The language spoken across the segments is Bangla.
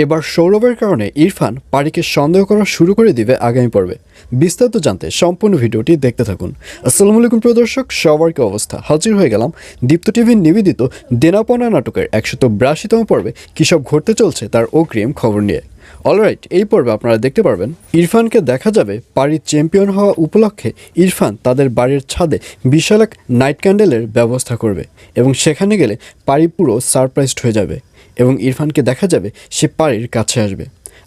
এবার সৌরভের কারণে ইরফান পারিকে সন্দেহ করা শুরু করে দিবে আগামী পর্বে। বিস্তারিত জানতে সম্পূর্ণ ভিডিওটি দেখতে থাকুন। আসসালামু আলাইকুম প্রিয় দর্শক, সবার কি অবস্থা? হাজির হয়ে গেলাম দীপ্ত টিভির নিবেদিত দেনাপাওনা নাটকের 182তম পর্বে কী সব ঘটতে চলছে তার অগ্রিম খবর নিয়ে। অলরাইট, এই পর্বে আপনারা দেখতে পারবেন ইরফানকে দেখা যাবে পারির চ্যাম্পিয়ন হওয়া উপলক্ষে ইরফান তাদের বাড়ির ছাদে বিশাল এক নাইট ক্যান্ডেলের ব্যবস্থা করবে এবং সেখানে গেলে পারি পুরো সারপ্রাইজড হয়ে যাবে এবং ইরফানকে দেখা যাবে সে পারির কাছে আসবে।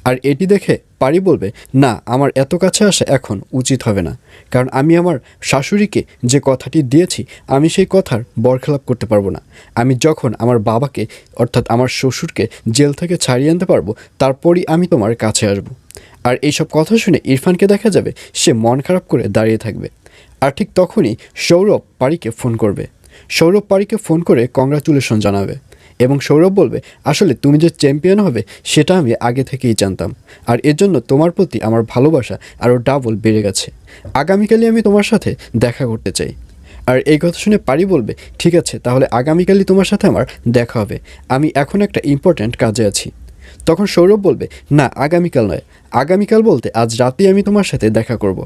আর এটি দেখে পারি বলবে, না, আমার এত কাছে আসা এখন উচিত হবে না, কারণ আমি আমার শাশুড়িকে যে কথাটি দিয়েছি আমি সেই কথার বরখেলাপ করতে পারবো না। আমি যখন আমার বাবাকে অর্থাৎ আমার শ্বশুরকে জেল থেকে ছাড়িয়ে আনতে পারবো তারপরই আমি তোমার কাছে আসবো। আর এইসব কথা শুনে ইরফানকে দেখা যাবে সে মন খারাপ করে দাঁড়িয়ে থাকবে। আর ঠিক তখনই সৌরভ পারিকে ফোন করবে। সৌরভ পারিকে ফোন করে কংগ্রাচুলেশন জানাবে এবং সৌরভ বলবে, আসলে তুমি যে চ্যাম্পিয়ন হবে সেটা আমি আগে থেকেই জানতাম, আর এর জন্য তোমার প্রতি আমার ভালোবাসা আরও ডাবল বেড়ে গেছে। আগামীকালই আমি তোমার সাথে দেখা করতে চাই। আর এই কথা শুনে পারি বলবে, ঠিক আছে, তাহলে আগামীকালই তোমার সাথে আমার দেখা হবে, আমি এখন একটা ইম্পর্ট্যান্ট কাজে আছি। তখন সৌরভ বলবে, না, আগামীকাল নয়, আগামীকাল বলতে আজ রাতেই আমি তোমার সাথে দেখা করব।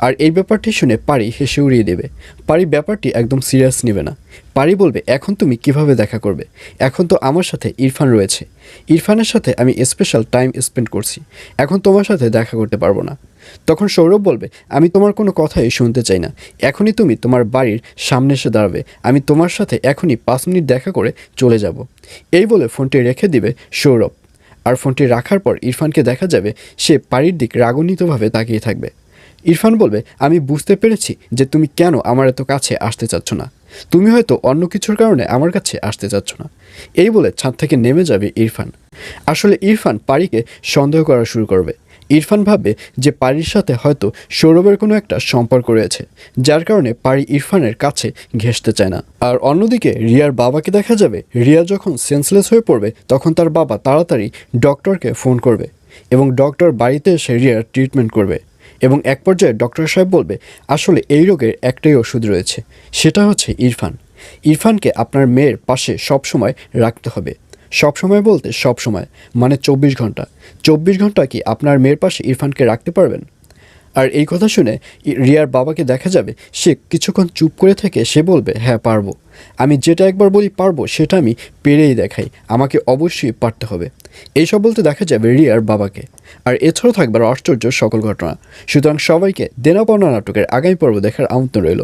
আর এই ব্যাপারটি শুনে পারি হেসে উড়িয়ে দেবে। পারি ব্যাপারটি একদম সিরিয়াস নেবে না। পারি বলবে, এখন তুমি কিভাবে দেখা করবে? এখন তো আমার সাথে ইরফান রয়েছে, ইরফানের সাথে আমি স্পেশাল টাইম স্পেন্ড করছি, এখন তোমার সাথে দেখা করতে পারবো না। তখন সৌরভ বলবে, আমি তোমার কোনো কথাই শুনতে চাই না, এখনই তুমি তোমার বাড়ির সামনে এসে দাঁড়াবে, আমি তোমার সাথে এখনই 5 মিনিট দেখা করে চলে যাব। এই বলে ফোনটি রেখে দিবে সৌরভ। আর ফোনটি রাখার পর ইরফানকে দেখা যাবে সে পারির দিক রাগান্বিতভাবে তাকিয়ে থাকবে। ইরফান বলবে, আমি বুঝতে পেরেছি যে তুমি কেন আমার এত কাছে আসতে চাচ্ছ না, তুমি হয়তো অন্য কিছুর কারণে আমার কাছে আসতে চাচ্ছ না। এই বলে ছাদ থেকে নেমে যাবে ইরফান। আসলে ইরফান পারিকে সন্দেহ করা শুরু করবে। ইরফান ভাববে যে পারির সাথে হয়তো সৌরভের কোনো একটা সম্পর্ক রয়েছে, যার কারণে পারি ইরফানের কাছে ঘেঁষতে চায় না। আর অন্যদিকে রিয়ার বাবাকে দেখা যাবে রিয়া যখন সেন্সলেস হয়ে পড়বে তখন তার বাবা তাড়াতাড়ি ডক্টরকে ফোন করবে এবং ডক্টর বাড়িতে এসে রিয়ার ট্রিটমেন্ট করবে। এবং এক পর্যায়ে ডক্টর সাহেব বলবে, আসলে এই রোগের একটাই ওষুধ রয়েছে, সেটা হচ্ছে ইরফান। ইরফানকে আপনার মেয়ের পাশে সবসময় রাখতে হবে। সবসময় বলতে সবসময় মানে 24 ঘন্টা। 24 ঘন্টা কি আপনার মেয়ের পাশে ইরফানকে রাখতে পারবেন? আর এই কথা শুনে রিয়ার বাবাকে দেখা যাবে সে কিছুক্ষণ চুপ করে থেকে সে বলবে, হ্যাঁ পারবো, আমি যেটা একবার বলি পারবো সেটা আমি পেরেই দেখাই, আমাকে অবশ্যই পারতে হবে। এইসব বলতে দেখা যাবে রিয়ার বাবাকে। আর এছাড়াও থাকবে আশ্চর্য সকল ঘটনা। সুতরাং সবাইকে দেনা পাওনা নাটকের আগামী পর্ব দেখার আমন্ত্রণ রইল।